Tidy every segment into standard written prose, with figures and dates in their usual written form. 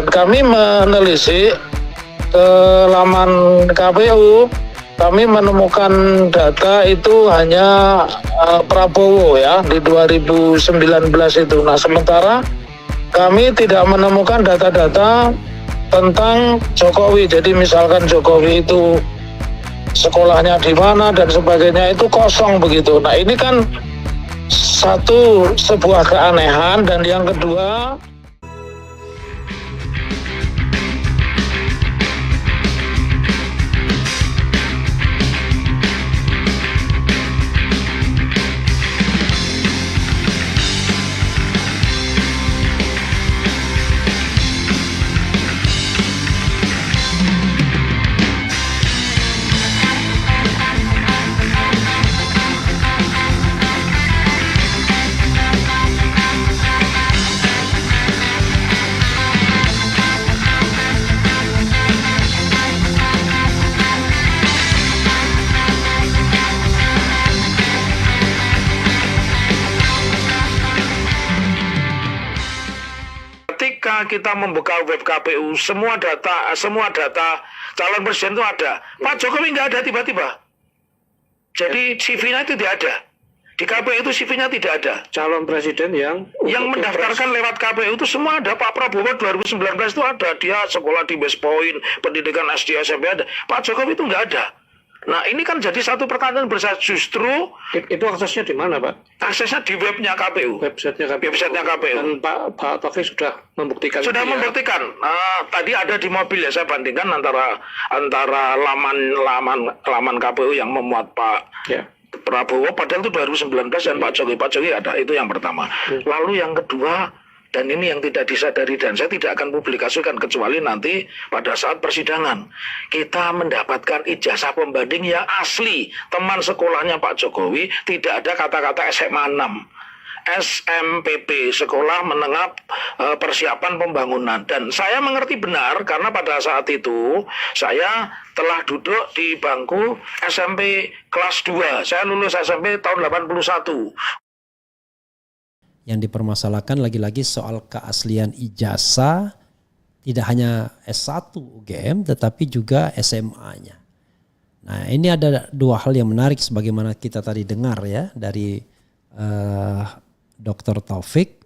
Kami menelisik ke laman KPU, kami menemukan data itu hanya Prabowo ya di 2019 itu. Nah, sementara kami tidak menemukan data-data tentang Jokowi. Jadi misalkan Jokowi itu sekolahnya di mana dan sebagainya itu kosong begitu. Nah, ini kan sebuah keanehan. Dan yang kedua, ketika kita membuka web KPU, semua data calon presiden itu ada. Pak Jokowi nggak ada tiba-tiba. Jadi CV-nya itu tidak ada. Di KPU itu CV-nya tidak ada. Calon presiden yang mendaftarkan lewat KPU itu semua ada. Pak Prabowo 2019 itu ada. Dia sekolah di West Point, pendidikan SD, SMP ada. Pak Jokowi itu nggak ada. Nah, ini kan jadi satu pertanyaan besar. Justru itu aksesnya di mana, Pak? Aksesnya di webnya KPU. Websitenya KPU. Dan Pak Taufik sudah membuktikan. Sudah membuktikan. Tadi ada di mobil ya, saya bandingkan antara laman KPU yang memuat Pak Prabowo padahal itu 2019 dan Pak Jokowi ada. Itu yang pertama. Lalu yang kedua, dan ini yang tidak disadari dan saya tidak akan publikasikan kecuali nanti pada saat persidangan, kita mendapatkan ijazah pembanding yang asli teman sekolahnya Pak Jokowi, tidak ada kata-kata SMA 6, SMPP, Sekolah Menengah Persiapan Pembangunan. Dan saya mengerti benar karena pada saat itu saya telah duduk di bangku SMP kelas 2. Saya lulus SMP tahun 81. Yang dipermasalahkan lagi-lagi soal keaslian ijazah, tidak hanya S1 UGM tetapi juga SMA-nya. Nah, ini ada dua hal yang menarik sebagaimana kita tadi dengar ya dari Dr. Taufik.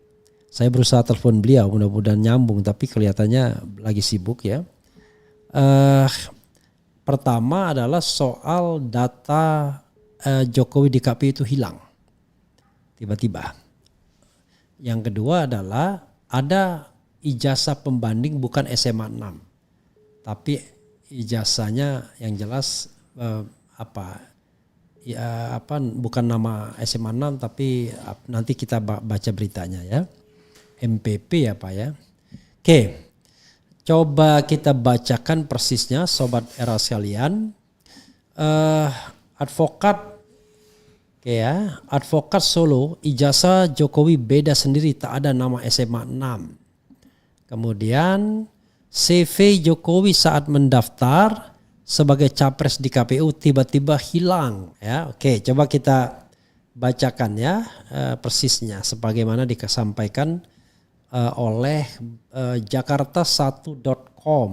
Saya berusaha telepon beliau, mudah-mudahan nyambung tapi kelihatannya lagi sibuk ya. Pertama adalah soal data Jokowi di KPU itu hilang tiba-tiba. Yang kedua adalah ada ijazah pembanding bukan SMA 6. Tapi ijazahnya yang jelas bukan nama SMA 6 tapi nanti kita baca beritanya ya. MPP ya Pak ya. Oke. Coba kita bacakan persisnya Sobat Era sekalian. Advokat Solo, ijazah Jokowi beda sendiri, tak ada nama SMA 6. Kemudian CV Jokowi saat mendaftar sebagai capres di KPU tiba-tiba hilang. Ya, oke, coba kita bacakan ya persisnya sebagaimana disampaikan oleh Jakarta1.com.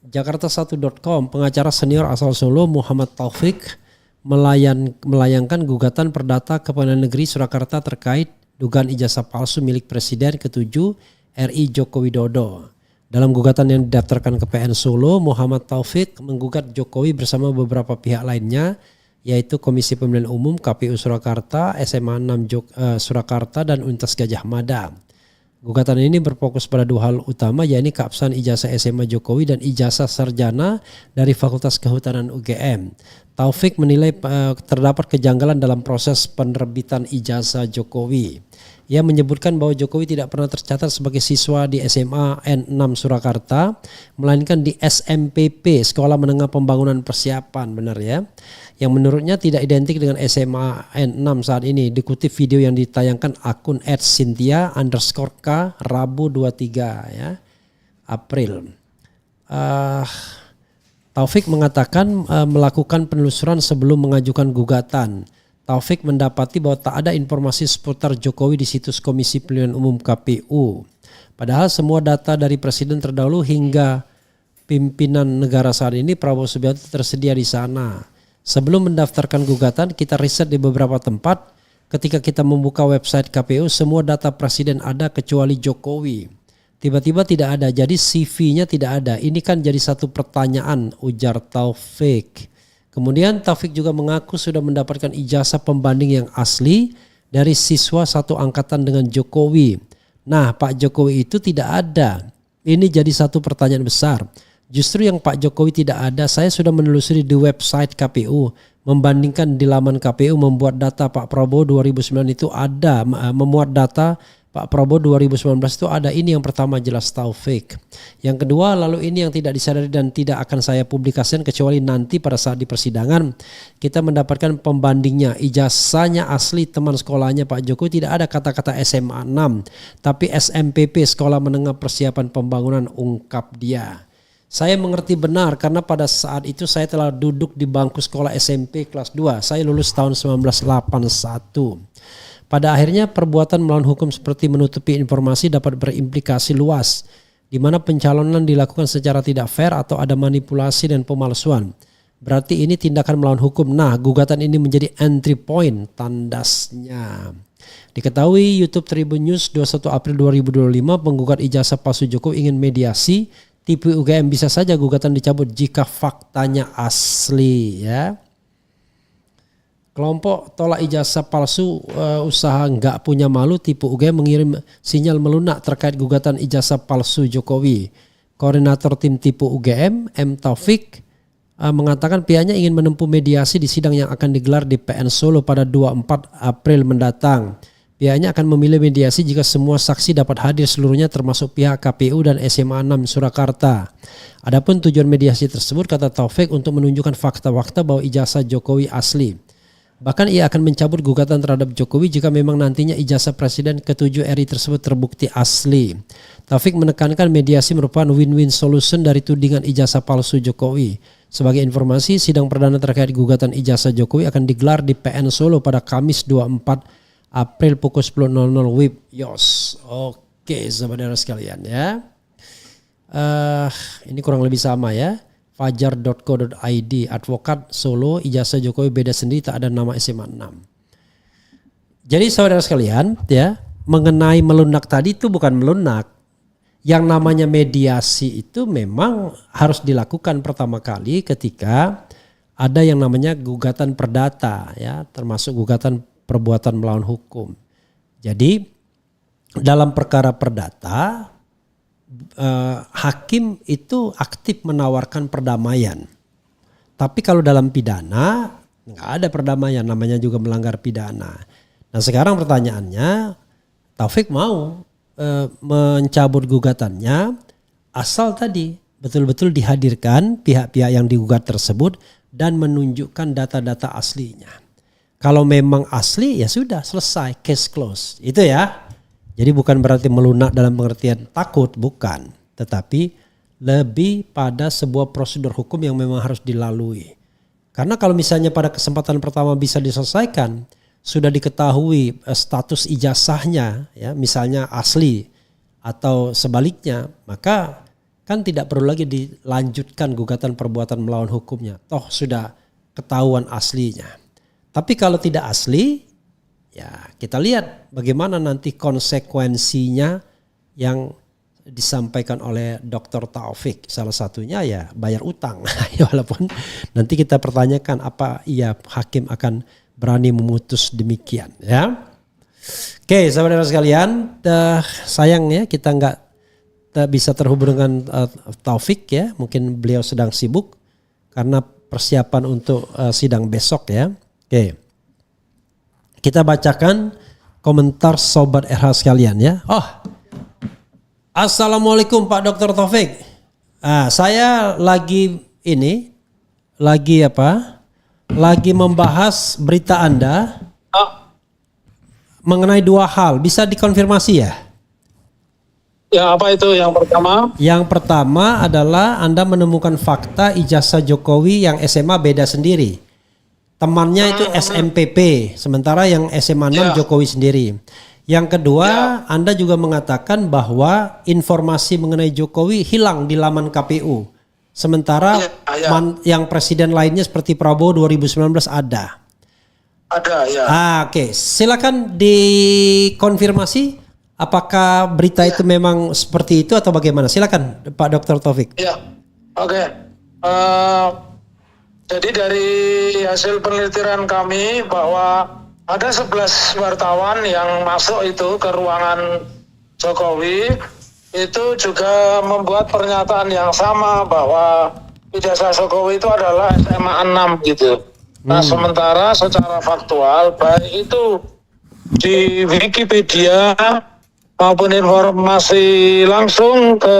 Jakarta1.com, pengacara senior asal Solo Muhammad Taufik melayangkan gugatan perdata ke Pengadilan Negeri Surakarta terkait dugaan ijazah palsu milik Presiden ke-7 RI Joko Widodo. Dalam gugatan yang didaftarkan ke PN Solo, Muhammad Taufik menggugat Jokowi bersama beberapa pihak lainnya yaitu Komisi Pemilihan Umum KPU Surakarta, SMA 6 Surakarta dan Universitas Gadjah Mada. Gugatan ini berfokus pada dua hal utama, yakni keabsahan ijazah SMA Jokowi dan ijazah sarjana dari Fakultas Kehutanan UGM. Taufik menilai terdapat kejanggalan dalam proses penerbitan ijazah Jokowi. Ia menyebutkan bahwa Jokowi tidak pernah tercatat sebagai siswa di SMA N6 Surakarta, melainkan di SMPP, Sekolah Menengah Pembangunan Persiapan, benar ya. Yang menurutnya tidak identik dengan SMA N6 saat ini. Dikutip video yang ditayangkan akun @cynthia_k Rabu 23 ya, April. Taufik mengatakan melakukan penelusuran sebelum mengajukan gugatan. Taufik mendapati bahwa tak ada informasi seputar Jokowi di situs Komisi Pemilihan Umum KPU. Padahal semua data dari presiden terdahulu hingga pimpinan negara saat ini Prabowo Subianto tersedia di sana. Sebelum mendaftarkan gugatan, kita riset di beberapa tempat. Ketika kita membuka website KPU, semua data presiden ada kecuali Jokowi. Tiba-tiba tidak ada, jadi CV-nya tidak ada. Ini kan jadi satu pertanyaan, ujar Taufik. Kemudian Taufik juga mengaku sudah mendapatkan ijazah pembanding yang asli dari siswa satu angkatan dengan Jokowi. Nah, Pak Jokowi itu tidak ada. Ini jadi satu pertanyaan besar. Justru yang Pak Jokowi tidak ada, saya sudah menelusuri di website KPU. Membandingkan di laman KPU, membuat data Pak Prabowo 2009 itu ada. Memuat data Pak Prabowo 2019 itu ada. Ini yang pertama, jelas Taufik. Yang kedua, lalu ini yang tidak disadari dan tidak akan saya publikasikan kecuali nanti pada saat di persidangan. Kita mendapatkan pembandingnya. Ijazahnya asli teman sekolahnya Pak Jokowi, tidak ada kata-kata SMA 6. Tapi SMPP, Sekolah Menengah Persiapan Pembangunan, ungkap dia. Saya mengerti benar karena pada saat itu saya telah duduk di bangku sekolah SMP kelas 2. Saya lulus tahun 1981. Pada akhirnya perbuatan melawan hukum seperti menutupi informasi dapat berimplikasi luas, di mana pencalonan dilakukan secara tidak fair atau ada manipulasi dan pemalsuan. Berarti ini tindakan melawan hukum. Nah, gugatan ini menjadi entry point, tandasnya. Diketahui YouTube Tribun News 21 April 2025 penggugat ijazah palsu Jokowi ingin mediasi. Tipe UGM bisa saja gugatan dicabut jika faktanya asli, ya. Kelompok tolak ijazah palsu usaha nggak punya malu tipe UGM mengirim sinyal melunak terkait gugatan ijazah palsu Jokowi. Koordinator tim tipe UGM M Taufik mengatakan pihaknya ingin menempuh mediasi di sidang yang akan digelar di PN Solo pada 24 April mendatang. Pihaknya akan memilih mediasi jika semua saksi dapat hadir seluruhnya termasuk pihak KPU dan SMA 6 Surakarta. Adapun tujuan mediasi tersebut, kata Taufik, untuk menunjukkan fakta-fakta bahwa ijazah Jokowi asli. Bahkan ia akan mencabut gugatan terhadap Jokowi jika memang nantinya ijazah Presiden ke-7 RI tersebut terbukti asli. Taufik menekankan mediasi merupakan win-win solution dari tudingan ijazah palsu Jokowi. Sebagai informasi, sidang perdana terkait gugatan ijazah Jokowi akan digelar di PN Solo pada Kamis 24 April pukul 10.00 WIB Yos. Oke, saudara sekalian, ya. Ini kurang lebih sama, ya. Fajar.co.id, advokat Solo, ijazah Jokowi beda sendiri, tak ada nama SMA 6. Jadi saudara sekalian, ya, mengenai melunak tadi itu bukan melunak. Yang namanya mediasi itu memang harus dilakukan pertama kali ketika ada yang namanya gugatan perdata, ya, termasuk gugatan perbuatan melawan hukum. Jadi dalam perkara perdata hakim itu aktif menawarkan perdamaian. Tapi kalau dalam pidana nggak ada perdamaian, namanya juga melanggar pidana. Nah sekarang pertanyaannya, Taufik mau mencabut gugatannya asal tadi betul-betul dihadirkan pihak-pihak yang digugat tersebut dan menunjukkan data-data aslinya. Kalau memang asli ya sudah selesai, case close. Itu ya. Jadi bukan berarti melunak dalam pengertian takut, bukan. Tetapi lebih pada sebuah prosedur hukum yang memang harus dilalui. Karena kalau misalnya pada kesempatan pertama bisa diselesaikan, sudah diketahui status ijazahnya, ya, misalnya asli atau sebaliknya, maka kan tidak perlu lagi dilanjutkan gugatan perbuatan melawan hukumnya. Toh sudah ketahuan aslinya. Tapi kalau tidak asli, ya kita lihat bagaimana nanti konsekuensinya yang disampaikan oleh Dr. Taufik. Salah satunya ya bayar utang. Walaupun nanti kita pertanyakan apa ia hakim akan berani memutus demikian, ya. Oke, saudara sekalian, sayang ya kita nggak bisa terhubung dengan Taufik, ya. Mungkin beliau sedang sibuk karena persiapan untuk sidang besok, ya. Oke, kita bacakan komentar Sobat RH sekalian, ya. Oh, Assalamualaikum Pak Dr. Taufik. Saya lagi membahas berita Anda mengenai dua hal. Bisa dikonfirmasi ya? Ya, apa itu yang pertama? Yang pertama adalah Anda menemukan fakta ijazah Jokowi yang SMA beda sendiri. Temannya itu SMPP, sementara yang SMA 6 Jokowi sendiri. Yang kedua, Anda juga mengatakan bahwa informasi mengenai Jokowi hilang di laman KPU. Sementara yang presiden lainnya seperti Prabowo 2019 ada. Ada, ya. Oke. Silakan dikonfirmasi apakah berita itu memang seperti itu atau bagaimana. Silakan Pak Dr. Taufik. Ya, oke. Jadi dari hasil penelitian kami bahwa ada 11 wartawan yang masuk itu ke ruangan Jokowi itu juga membuat pernyataan yang sama bahwa ijazah Jokowi itu adalah SMA 6 gitu. Nah, sementara secara faktual baik itu di Wikipedia maupun informasi langsung ke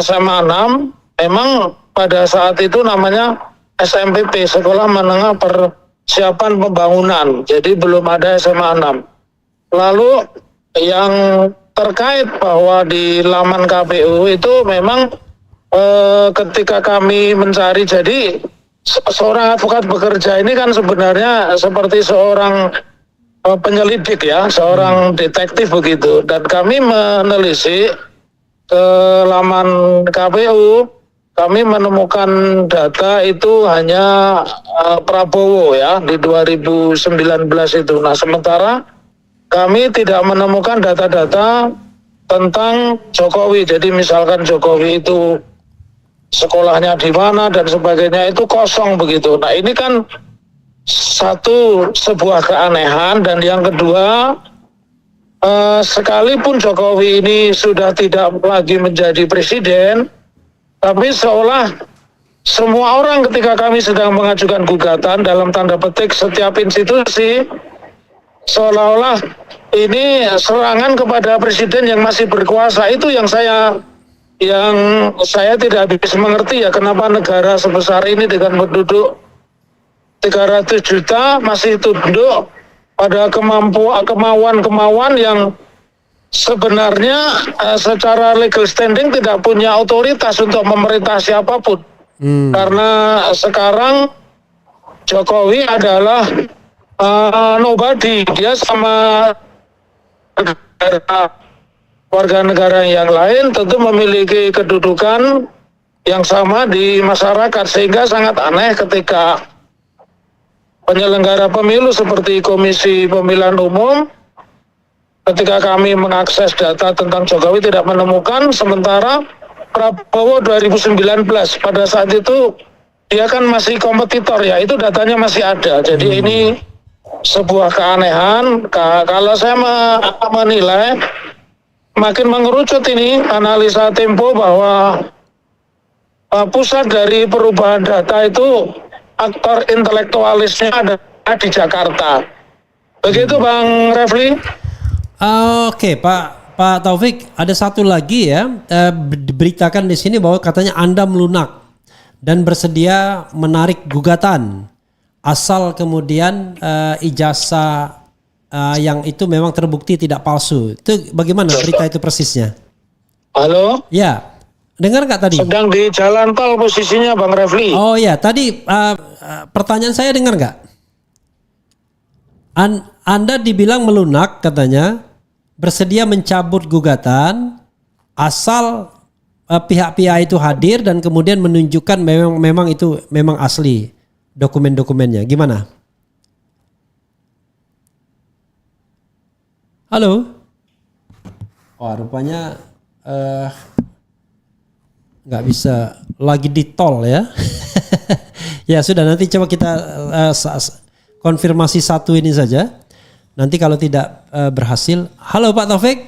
SMA 6 memang pada saat itu namanya SMPP, Sekolah Menengah Persiapan Pembangunan. Jadi belum ada SMA 6. Lalu yang terkait bahwa di laman KPU itu memang ketika kami mencari, jadi seorang advokat bekerja ini kan sebenarnya seperti seorang penyelidik ya, seorang detektif begitu. Dan kami menelisik ke laman KPU, kami menemukan data itu hanya Prabowo ya di 2019 itu. Nah, sementara kami tidak menemukan data-data tentang Jokowi. Jadi misalkan Jokowi itu sekolahnya di mana dan sebagainya itu kosong begitu. Nah, ini kan sebuah keanehan. Dan yang kedua, sekalipun Jokowi ini sudah tidak lagi menjadi presiden, tapi seolah semua orang ketika kami sedang mengajukan gugatan dalam tanda petik setiap institusi seolah-olah ini serangan kepada presiden yang masih berkuasa. Itu yang saya tidak bisa mengerti ya, kenapa negara sebesar ini dengan penduduk 300 juta masih tunduk pada kemauan yang sebenarnya secara legal standing tidak punya otoritas untuk memerintah siapapun. Karena sekarang Jokowi adalah nobody. Dia sama warga negara yang lain tentu memiliki kedudukan yang sama di masyarakat, sehingga sangat aneh ketika penyelenggara pemilu seperti Komisi Pemilihan Umum ketika kami mengakses data tentang Jokowi tidak menemukan, sementara Prabowo 2019 pada saat itu dia kan masih kompetitor ya, itu datanya masih ada. Jadi ini sebuah keanehan. Kalau saya menilai makin mengerucut ini analisa Tempo bahwa pusat dari perubahan data itu aktor intelektualisnya ada di Jakarta. Begitu Bang Refli. Oke, Pak Taufik, ada satu lagi ya, diberitakan di sini bahwa katanya Anda melunak dan bersedia menarik gugatan asal kemudian ijazah yang itu memang terbukti tidak palsu. Itu bagaimana berita itu persisnya? Halo? Ya, dengar nggak tadi? Sedang di jalan tol posisinya Bang Refli. Oh ya, tadi pertanyaan saya dengar nggak? Anda dibilang melunak katanya, bersedia mencabut gugatan asal pihak-pihak itu hadir dan kemudian menunjukkan memang itu memang asli dokumen-dokumennya. Gimana? Halo? Oh, rupanya nggak bisa, lagi di tol ya. Ya sudah, nanti coba kita konfirmasi satu ini saja. Nanti kalau tidak berhasil. Halo Pak Taufik.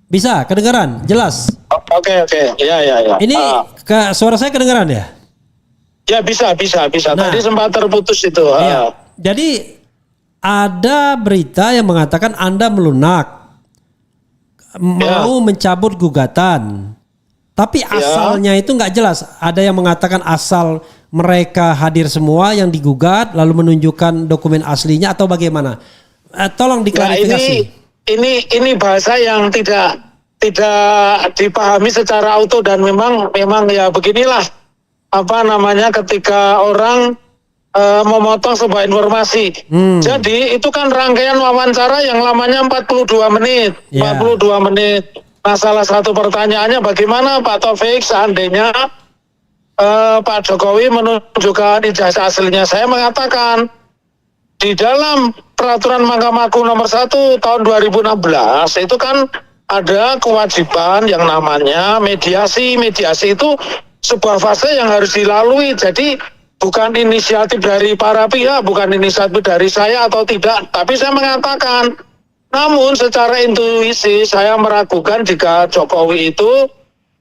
Bisa kedengaran jelas. Oke. Ya. Ini suara saya kedengaran ya? Ya bisa. Nah, tadi sempat terputus itu. Iya. Jadi ada berita yang mengatakan Anda melunak, mau mencabut gugatan. Tapi asalnya itu nggak jelas. Ada yang mengatakan asal mereka hadir semua yang digugat lalu menunjukkan dokumen aslinya atau bagaimana? Tolong diklarifikasi. Ini bahasa yang tidak dipahami secara auto, dan memang ya beginilah ketika orang memotong sebuah informasi. Jadi itu kan rangkaian wawancara yang lamanya 42 menit. Ya. 42 menit. Nah, salah satu pertanyaannya bagaimana Pak Taufik seandainya Pak Jokowi menunjukkan ijazah aslinya. Saya mengatakan di dalam peraturan Mahkamah Agung nomor 1 tahun 2016 itu kan ada kewajiban yang namanya mediasi. Mediasi itu sebuah fase yang harus dilalui. Jadi bukan inisiatif dari para pihak, bukan inisiatif dari saya atau tidak. Tapi saya mengatakan, namun secara intuisi saya meragukan jika Jokowi itu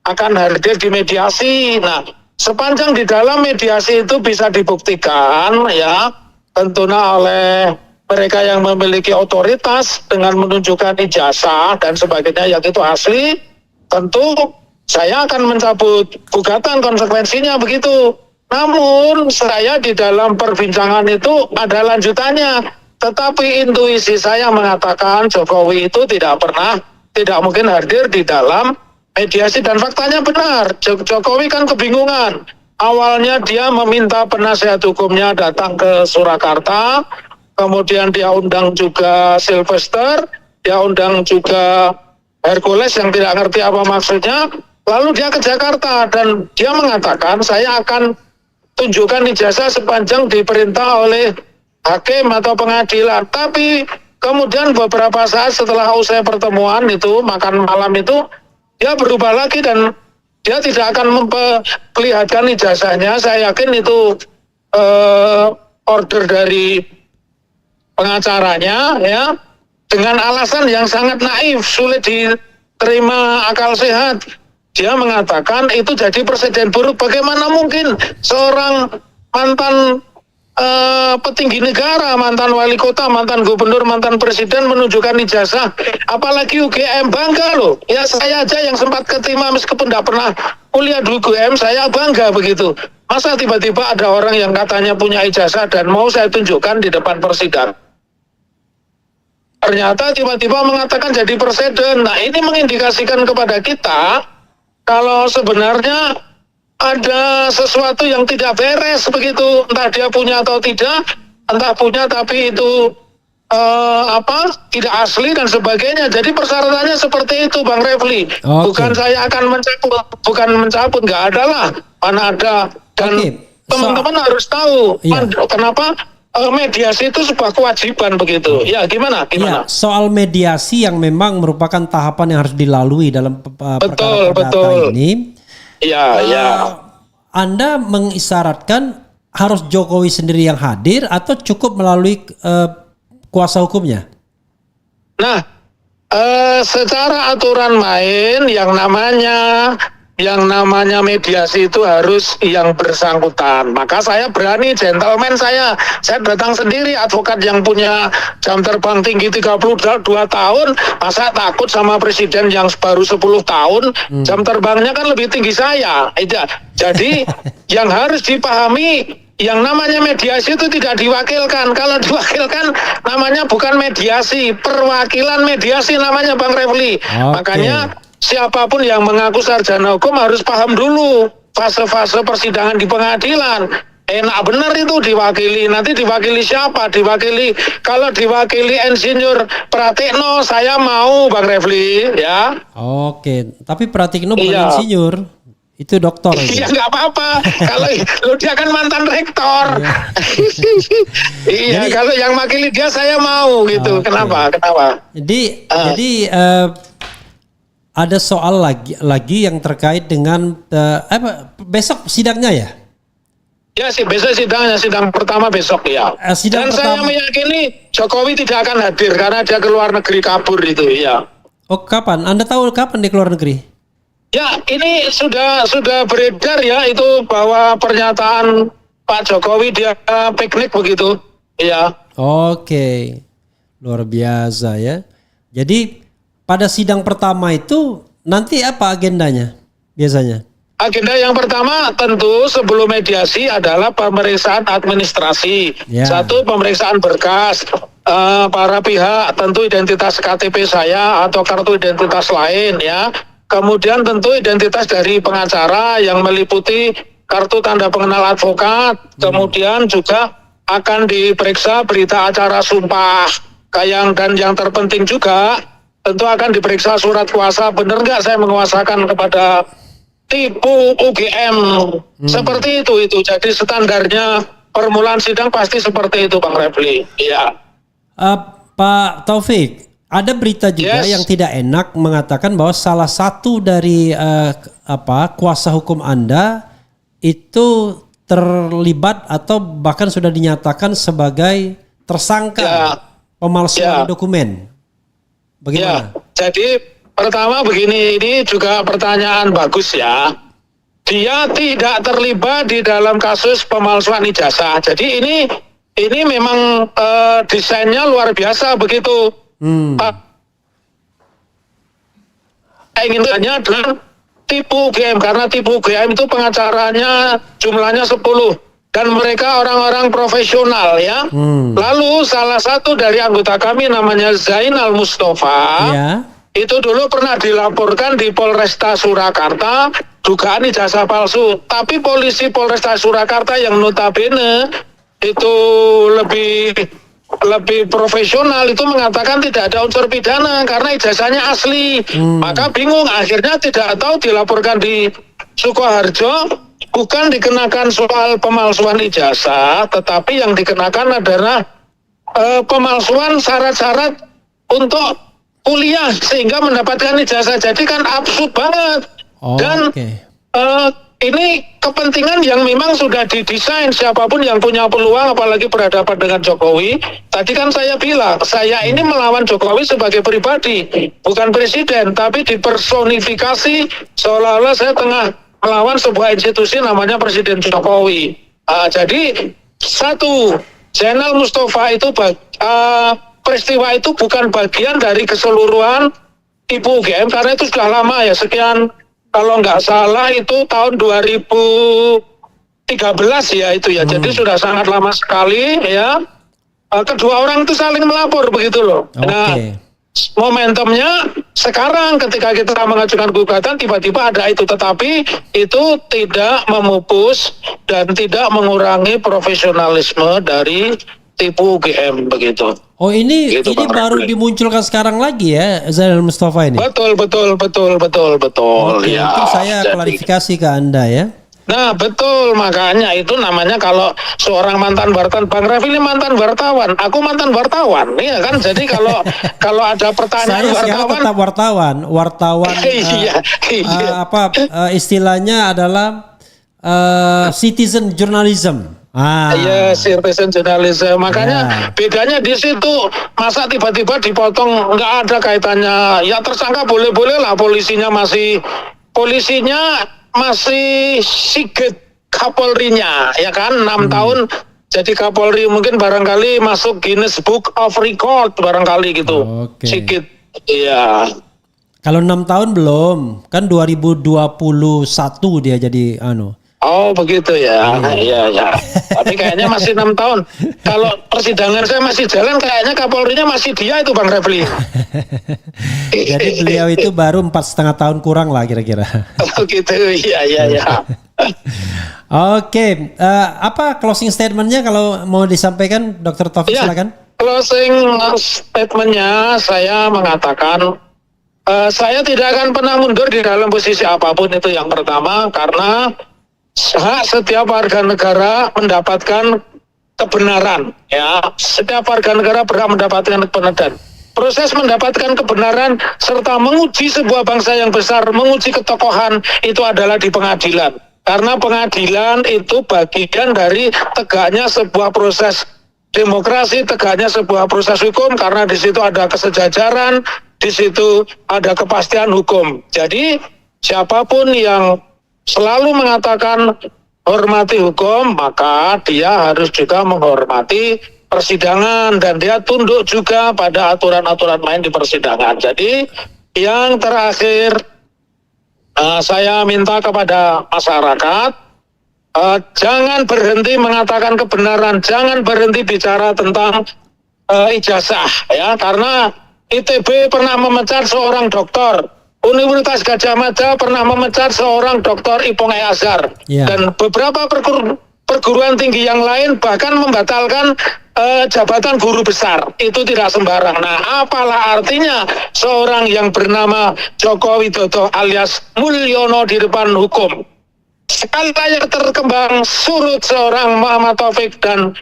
akan hadir di mediasi. Nah, sepanjang di dalam mediasi itu bisa dibuktikan ya, tentunya oleh mereka yang memiliki otoritas dengan menunjukkan ijazah dan sebagainya yang itu asli, tentu saya akan mencabut gugatan, konsekuensinya begitu. Namun saya di dalam perbincangan itu ada lanjutannya, tetapi intuisi saya mengatakan Jokowi itu tidak mungkin hadir di dalam mediasi, dan faktanya benar. Jokowi kan kebingungan. Awalnya dia meminta penasihat hukumnya datang ke Surakarta, kemudian dia undang juga Sylvester, dia undang juga Hercules yang tidak ngerti apa maksudnya, lalu dia ke Jakarta dan dia mengatakan saya akan tunjukkan ijazah sepanjang diperintah oleh hakim atau pengadilan. Tapi kemudian beberapa saat setelah usai pertemuan itu, makan malam itu, dia berubah lagi dan dia tidak akan memperlihatkan ijazahnya. Saya yakin itu order dari pengacaranya ya, dengan alasan yang sangat naif, sulit diterima akal sehat. Dia mengatakan itu jadi presiden buruk. Bagaimana mungkin seorang mantan petinggi negara, mantan wali kota, mantan gubernur, mantan presiden menunjukkan ijazah, apalagi UGM, bangga loh. Ya saya aja yang sempat keterima meskipun tidak pernah kuliah di UGM, saya bangga begitu. Masa tiba-tiba ada orang yang katanya punya ijazah dan mau saya tunjukkan di depan persidangan, ternyata tiba-tiba mengatakan jadi presiden. Nah, ini mengindikasikan kepada kita kalau sebenarnya ada sesuatu yang tidak beres begitu, entah dia punya atau tidak, entah punya tapi itu tidak asli dan sebagainya. Jadi persyaratannya seperti itu, Bang Refli. Okay. Bukan saya akan mencabut, nggak ada lah, mana ada. Dan teman-teman harus tahu kenapa mediasi itu sebuah kewajiban begitu. Ya, gimana? Ya, soal mediasi yang memang merupakan tahapan yang harus dilalui dalam perkara perdata ini. Ya. Anda mengisyaratkan harus Jokowi sendiri yang hadir atau cukup melalui kuasa hukumnya? Nah, secara aturan main yang namanya mediasi itu harus yang bersangkutan. Maka saya berani, gentleman saya datang sendiri, advokat yang punya jam terbang tinggi 32 tahun, masa takut sama presiden yang baru 10 tahun, jam terbangnya kan lebih tinggi saya. Jadi yang harus dipahami, yang namanya mediasi itu tidak diwakilkan. Kalau diwakilkan namanya bukan mediasi, perwakilan mediasi namanya, Bang Refli. Makanya siapapun yang mengaku sarjana hukum harus paham dulu fase-fase persidangan di pengadilan. Enak benar itu diwakili. Nanti diwakili siapa? Kalau diwakili Insinyur Pratikno, saya mau, Bang Refli, ya. Oke, tapi Pratikno bukan insinyur. Itu dokter. Iya, nggak apa-apa. Kalau dia kan mantan rektor. Iya, jadi, kalau yang makili dia saya mau gitu. Kenapa? Jadi ada soal lagi yang terkait dengan besok sidangnya ya? Ya sih, besok sidang pertama besok ya. Dan saya meyakini Jokowi tidak akan hadir karena dia keluar negeri kabur itu ya. Oh, kapan? Anda tahu kapan dia keluar negeri? Ya, ini sudah beredar ya itu bahwa pernyataan Pak Jokowi dia piknik begitu. Ya. Oke. Luar biasa ya. Jadi pada sidang pertama itu nanti apa agendanya biasanya? Agenda yang pertama tentu sebelum mediasi adalah pemeriksaan administrasi. Ya. Satu, pemeriksaan berkas para pihak, tentu identitas KTP saya atau kartu identitas lain ya. Kemudian tentu identitas dari pengacara yang meliputi kartu tanda pengenal advokat, kemudian juga akan diperiksa berita acara sumpah dan yang terpenting juga tentu akan diperiksa surat kuasa, benar nggak saya menguasakan kepada tipu UGM. Seperti itu. Jadi standarnya permulaan sidang pasti seperti itu, Bang Refli. Ya. Pak Taufik, ada berita juga yang tidak enak mengatakan bahwa salah satu dari kuasa hukum Anda itu terlibat atau bahkan sudah dinyatakan sebagai tersangka pemalsuan dokumen. Bagaimana? Jadi pertama begini, ini juga pertanyaan bagus ya. Dia tidak terlibat di dalam kasus pemalsuan ijazah. Jadi ini memang desainnya luar biasa begitu. Ingin tanya adalah tipu UGM, karena tipu UGM itu pengacaranya jumlahnya 10 dan mereka orang-orang profesional ya. Lalu salah satu dari anggota kami namanya Zainal Mustafa itu dulu pernah dilaporkan di Polresta Surakarta dugaan ijazah palsu, tapi polisi Polresta Surakarta yang notabene itu lebih profesional itu mengatakan tidak ada unsur pidana karena ijazahnya asli. Maka bingung, akhirnya tidak tahu dilaporkan di Sukoharjo, bukan dikenakan soal pemalsuan ijazah, tetapi yang dikenakan adalah pemalsuan syarat-syarat untuk kuliah sehingga mendapatkan ijazah. Jadi kan absurd banget. Dan ini kepentingan yang memang sudah didesain, siapapun yang punya peluang apalagi berhadapan dengan Jokowi. Tadi kan saya bilang, saya ini melawan Jokowi sebagai pribadi, bukan presiden, tapi dipersonifikasi seolah-olah saya tengah melawan sebuah institusi namanya Presiden Jokowi. Jadi satu, Zainal Mustafa itu peristiwa itu bukan bagian dari keseluruhan tipu UGM karena itu sudah lama ya, sekian. Kalau nggak salah itu tahun 2013 ya itu ya. Jadi sudah sangat lama sekali ya. Kedua orang itu saling melapor begitu loh. Nah, momentumnya sekarang ketika kita mengajukan gugatan tiba-tiba ada itu, tetapi itu tidak memupus dan tidak mengurangi profesionalisme dari tipu UGM begitu. Oh ini baru dimunculkan sekarang lagi ya, Zainal Mustafa ini? Betul. Oke, Ya, mungkin saya klarifikasi ke Anda ya. Nah betul, makanya itu namanya kalau seorang mantan wartawan, Bang Refli ini mantan wartawan, aku mantan wartawan, ya kan. Jadi kalau ada pertanyaan saya tetap wartawan. Istilahnya adalah citizen journalism. Iya, citizen journalism. Makanya bedanya di situ. Masa tiba-tiba dipotong, nggak ada kaitannya. Ya tersangka boleh-boleh lah, polisinya masih Sigit Kapolrinya, ya kan, 6 tahun jadi Kapolri, mungkin barangkali masuk Guinness Book of Record barangkali gitu. Sigit, iya. Kalau 6 tahun belum, kan 2021 dia jadi Oh begitu ya, iya. Tapi kayaknya masih 6 tahun. Kalau persidangan saya masih jalan, kayaknya Kapolrinya masih dia itu, Bang Refli. Jadi beliau itu baru 4,5 tahun kurang lah kira-kira. Oh gitu, iya. Oke, apa closing statementnya kalau mau disampaikan, Dr. Taufik, silakan. Closing statementnya saya mengatakan saya tidak akan pernah mundur di dalam posisi apapun, itu yang pertama, karena hak setiap warga negara mendapatkan kebenaran, ya. Setiap warga negara berhak mendapatkan kebenaran. Proses mendapatkan kebenaran serta menguji sebuah bangsa yang besar, menguji ketokohan itu adalah di pengadilan. Karena pengadilan itu bagian dari tegaknya sebuah proses demokrasi, tegaknya sebuah proses hukum, karena di situ ada kesejajaran, di situ ada kepastian hukum. Jadi siapapun yang selalu mengatakan hormati hukum, maka dia harus juga menghormati persidangan dan dia tunduk juga pada aturan-aturan main di persidangan. Jadi yang terakhir saya minta kepada masyarakat, jangan berhenti mengatakan kebenaran, jangan berhenti bicara tentang ijazah, ya, karena ITB pernah memecat seorang dokter. Universitas Gadjah Mada pernah memecat seorang Dr. Ipong E. Azhar. Dan beberapa perguruan tinggi yang lain bahkan membatalkan jabatan guru besar. Itu tidak sembarang. Nah, apalah artinya seorang yang bernama Joko Widodo alias Mulyono di depan hukum. Sekali layar terkembang surut seorang Muhammad Taufik dan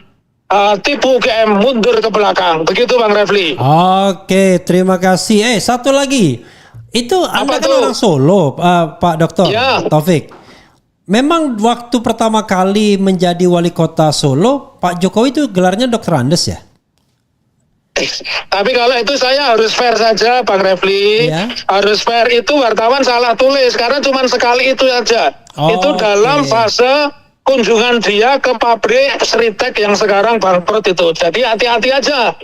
tipu UGM mundur ke belakang. Begitu Bang Refli. Oke, terima kasih. Satu lagi. Itu Anda kan orang Solo, Pak Dr. Ya. Taufik. Memang waktu pertama kali menjadi wali kota Solo, Pak Jokowi itu gelarnya Dr. Andes ya? Tapi kalau itu saya harus fair saja Bang Refli. Ya. Harus fair, itu wartawan salah tulis karena cuma sekali itu saja. Itu dalam fase kunjungan dia ke pabrik Sritek yang sekarang bangkrut itu. Jadi hati-hati aja.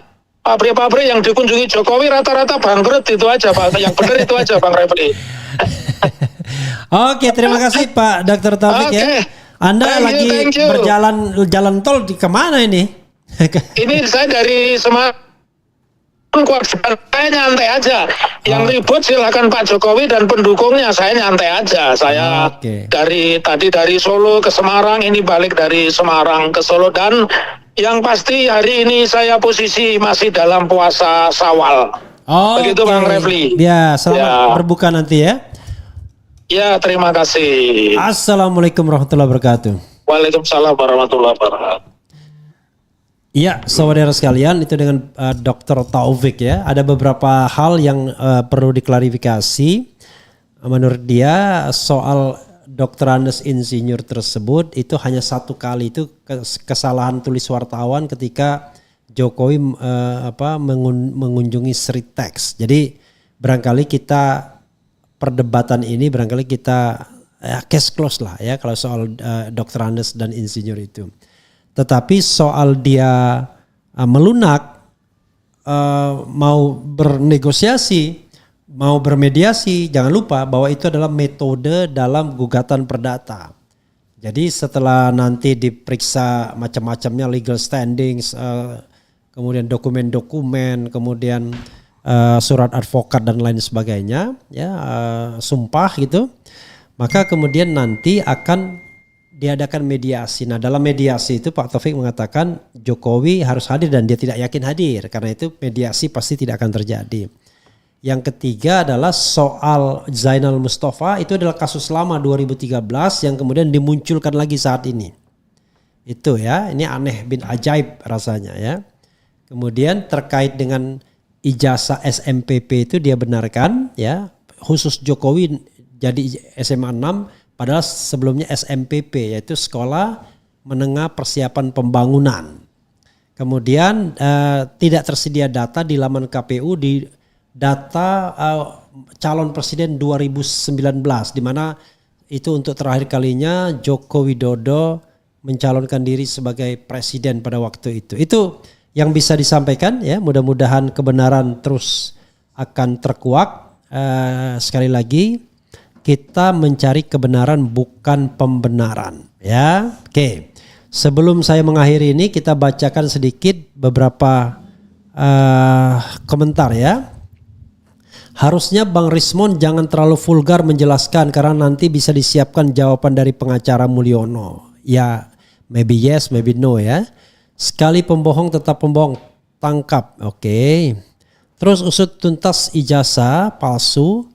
Pabrik-pabrik yang dikunjungi Jokowi rata-rata bangkrut, itu aja Pak. Yang benar itu aja Bang Refli. Oke, terima kasih Pak Dr. Taufik ya. Anda lagi berjalan jalan tol di kemana ini? Ini saya dari Semarang. Saya nyantai aja. Yang ribut silakan Pak Jokowi dan pendukungnya. Saya nyantai aja. Saya dari Solo ke Semarang, ini balik dari Semarang ke Solo, dan yang pasti hari ini saya posisi masih dalam puasa Syawal. Begitu Bang Refli. Ya, selamat berbuka nanti ya. Ya, terima kasih. Assalamualaikum warahmatullahi wabarakatuh. Waalaikumsalam warahmatullahi wabarakatuh. Ya, saudara sekalian, itu dengan Dr. Taufik ya. Ada beberapa hal yang perlu diklarifikasi. Menurut dia soal Dr. Andes Insinyur tersebut itu hanya satu kali, itu kesalahan tulis wartawan ketika Jokowi mengunjungi Sritek. Jadi barangkali kita perdebatan ini barangkali kita case close lah ya kalau soal Dr. Andes dan Insinyur itu. Tetapi soal dia melunak, mau bernegosiasi, mau bermediasi, jangan lupa bahwa itu adalah metode dalam gugatan perdata. Jadi setelah nanti diperiksa macam-macamnya legal standings, kemudian dokumen-dokumen, kemudian surat advokat dan lain sebagainya, ya sumpah gitu, maka kemudian nanti akan diadakan mediasi. Nah, dalam mediasi itu Pak Taufik mengatakan Jokowi harus hadir dan dia tidak yakin hadir, karena itu mediasi pasti tidak akan terjadi. Yang ketiga adalah soal Zainal Mustafa, itu adalah kasus lama 2013 yang kemudian dimunculkan lagi saat ini. Itu ya, ini aneh bin ajaib rasanya ya. Kemudian terkait dengan ijazah SMPP itu dia benarkan ya, khusus Jokowi jadi SMA 6 padahal sebelumnya SMPP yaitu Sekolah Menengah Persiapan Pembangunan. Kemudian tidak tersedia data di laman KPU di data calon presiden 2019 di mana itu untuk terakhir kalinya Joko Widodo mencalonkan diri sebagai presiden pada waktu itu. Itu yang bisa disampaikan ya, mudah-mudahan kebenaran terus akan terkuak. Sekali lagi kita mencari kebenaran bukan pembenaran ya. Oke. Sebelum saya mengakhiri ini kita bacakan sedikit beberapa komentar ya. Harusnya Bang Rismon jangan terlalu vulgar menjelaskan karena nanti bisa disiapkan jawaban dari pengacara Mulyono. Ya, maybe yes, maybe no ya. Sekali pembohong tetap pembohong, tangkap. Oke. Terus usut tuntas ijazah palsu.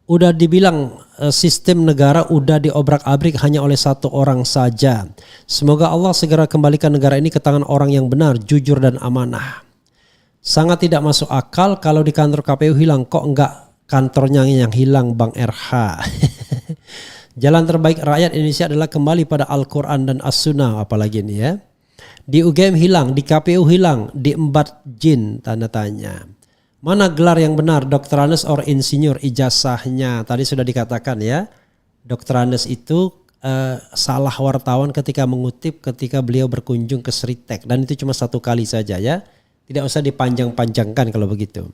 Udah dibilang sistem negara udah diobrak-abrik hanya oleh satu orang saja. Semoga Allah segera kembalikan negara ini ke tangan orang yang benar, jujur dan amanah. Sangat tidak masuk akal kalau di kantor KPU hilang, kok enggak kantornya yang hilang Bang RH. Jalan terbaik rakyat Indonesia adalah kembali pada Al-Quran dan As-Sunnah, apalagi ini ya. Di UGM hilang, di KPU hilang, di Embat Jin tanda tanya. Mana gelar yang benar, Dr. Andes or Insinyur ijazahnya? Tadi sudah dikatakan ya, Dr. Andes itu salah wartawan ketika mengutip ketika beliau berkunjung ke Sritek. Dan itu cuma satu kali saja ya, tidak usah dipanjang-panjangkan kalau begitu.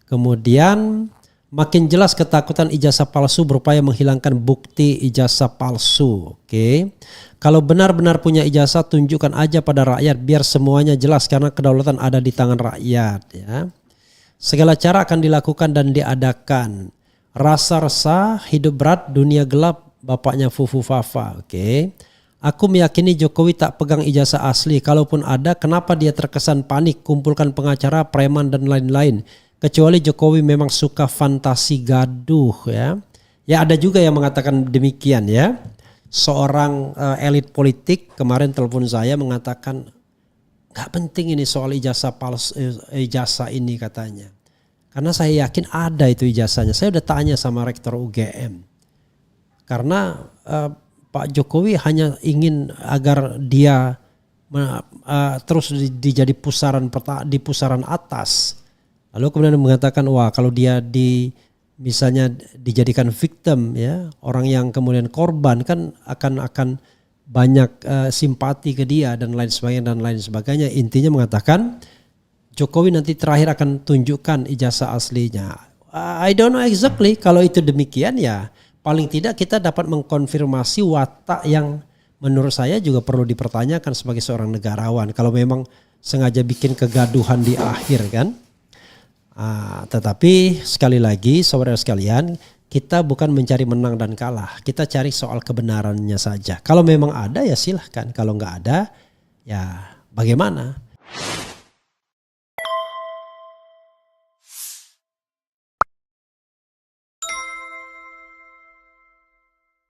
Kemudian makin jelas ketakutan ijazah palsu berupaya menghilangkan bukti ijazah palsu. Oke. Kalau benar-benar punya ijazah tunjukkan aja pada rakyat biar semuanya jelas karena kedaulatan ada di tangan rakyat ya. Segala cara akan dilakukan dan diadakan. Rasa resah, hidup berat, dunia gelap, bapaknya Fufu Fafa. Oke. Aku meyakini Jokowi tak pegang ijazah asli. Kalaupun ada, kenapa dia terkesan panik, kumpulkan pengacara, preman dan lain-lain. Kecuali Jokowi memang suka fantasi gaduh ya. Ya ada juga yang mengatakan demikian ya. Seorang elit politik kemarin telepon saya mengatakan nggak penting ini soal ijazah palsu, ijazah ini katanya. Karena saya yakin ada itu ijazahnya. Saya udah tanya sama rektor UGM. Karena Pak Jokowi hanya ingin agar dia terus dijadi di pusaran atas. Lalu kemudian mengatakan wah kalau dia misalnya dijadikan victim ya, orang yang kemudian korban kan akan banyak simpati ke dia dan lain sebagainya. Intinya mengatakan Jokowi nanti terakhir akan tunjukkan ijazah aslinya. I don't know exactly, kalau itu demikian ya paling tidak kita dapat mengkonfirmasi watak yang menurut saya juga perlu dipertanyakan sebagai seorang negarawan. Kalau memang sengaja bikin kegaduhan di akhir kan. Tetapi sekali lagi saudara sekalian, kita bukan mencari menang dan kalah. Kita cari soal kebenarannya saja. Kalau memang ada ya silahkan. Kalau nggak ada ya bagaimana?